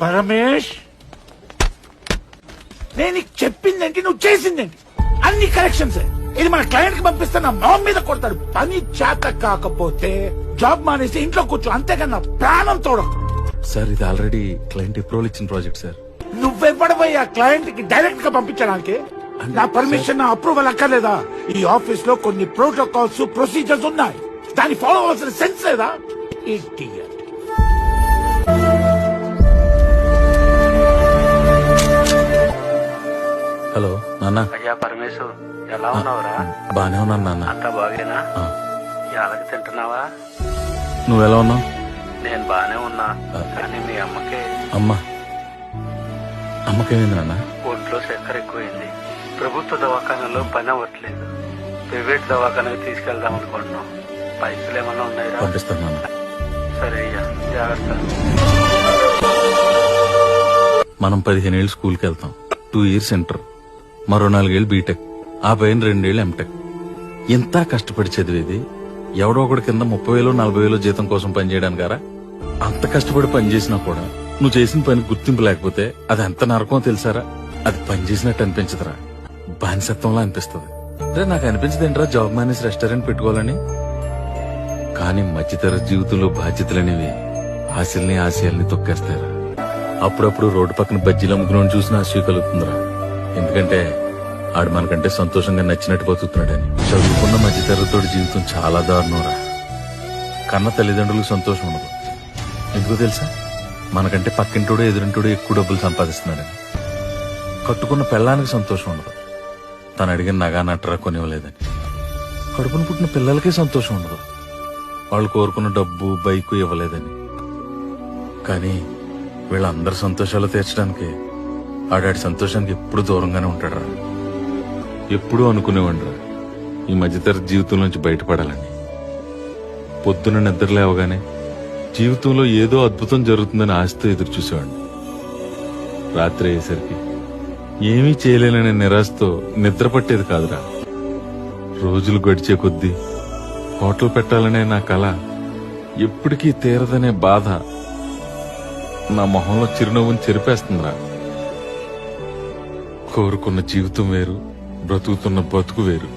పరమేష్, నేను నీకు చెప్పిందేంటి, నువ్వు చేసిందేంటి? అన్ని కరెక్షన్స్. ఇది మన క్లయింట్ కి పంపిస్తే నా మామ్ మీద కొడతాడు. పని చేత కాకపోతే జాబ్ మానేసి ఇంట్లో కూర్చో, అంతేకన్నా ప్రాణం తోడం. సార్ ఇది ఆల్రెడీ క్లయింట్ అప్రూవల్ ఇచ్చిన ప్రాజెక్ట్ సార్. నువ్వెవ్వడపోయి ఆ క్లయింట్ కి డైరెక్ట్ గా పంపించడానికి? నా పర్మిషన్, నా అప్రూవల్ అక్కర్లేదా? ఈ ఆఫీస్ లో కొన్ని ప్రోటోకాల్స్, ప్రొసీజర్స్ ఉన్నాయి. దాన్ని ఫాలో అవ్వాల్సిన సెన్స్ లేదా? Idiot. హలో నాన్న. అయ్యా పరమేశు, ఎలా ఉన్నావురా? బానే ఉన్నాను నాన్న. అంతా బాగేనా? ఎలాగ తింటున్నావా? నువ్వెలా ఉన్నావు? నేను బానే ఉన్నా, కానీ మీ అమ్మకేమైంది నాన్న? ఒంట్లో చక్కెర ఎక్కువైంది. ప్రభుత్వ దవాఖానలో పని అవ్వట్లేదు. ప్రైవేట్ దవాఖానకి తీసుకెళ్దాం అనుకుంటున్నాం. పైసలు ఏమన్నా ఉన్నాయా? పంపిస్తాను నాన్న. సరే అయ్యా, జాగ్రత్త. మనం 15 ఏళ్ళు స్కూల్కి వెళ్తాం, 2 years ఇంటర్, మరో 4 ఏళ్ళు బీటెక్, ఆ పైన 2 ఏళ్ళు ఎంటెక్. ఎంత కష్టపడి చదివేది ఎవడో ఒకటి కింద 30,000 40,000 జీతం కోసం పనిచేయడానికారా? అంత కష్టపడి పనిచేసినా కూడా నువ్వు చేసిన పని గుర్తింపు లేకపోతే అది ఎంత నరకమో తెలుసారా? అది పని చేసినట్టు అనిపించదురా, బానిసత్వంలా అనిపిస్తుంది. రే నాకు అనిపించదేంట్రా జాబ్ మానేసి రెస్టారెంట్ పెట్టుకోవాలని. కానీ మధ్యతరగతి జీవితంలో బాధ్యతలనేవి ఆశల్ని ఆశయాల్ని తొక్కేస్తారా. అప్పుడప్పుడు రోడ్డు పక్కన బజ్జీలు అమ్ముకుని చూసిన ఆశయం కలుగుతుందిరా. ఎందుకంటే ఆడు మనకంటే సంతోషంగా నచ్చినట్టు బతుకుతున్నాడని. చదువుకున్న మధ్యతరగతోడి జీవితం చాలా దారుణంరా. కన్న తల్లిదండ్రులకు సంతోషం ఉండదు. ఎందుకు తెలుసా? మనకంటే పక్కింటోడు ఎదురింటోడు ఎక్కువ డబ్బులు సంపాదిస్తున్నాడని. కట్టుకున్న పెళ్ళానికి సంతోషం ఉండదు, తను అడిగిన నగా నట్టరా కొనివ్వలేదని. కడుపును పుట్టిన పిల్లలకే సంతోషం ఉండదు, వాళ్ళు కోరుకున్న డబ్బు బైకు ఇవ్వలేదని. కానీ వీళ్ళందరి సంతోషాలు తీర్చడానికి ఆడాడి సంతోషానికి ఎప్పుడు దూరంగానే ఉంటాడురా. ఎప్పుడూ అనుకునేవాడ్రా ఈ మధ్యతరగతి జీవితం నుంచి బయటపడాలని. పొద్దున నిద్ర లేవగానే జీవితంలో ఏదో అద్భుతం జరుగుతుందని ఆశతో ఎదురు చూసేవాడిని. రాత్రి అయ్యేసరికి ఏమీ చేయలేననే నిరాశతో నిద్ర పట్టేది కాదురా. రోజులు గడిచే కొద్దీ హోటల్ పెట్టాలనే నా కల ఎప్పటికీ తీరదనే బాధ నా మొహంలో చిరునవ్వుని చెరిపేస్తుందిరా. కోరుకున్న జీవితం వేరు, బ్రతుకుతున్న బతుకు వేరు.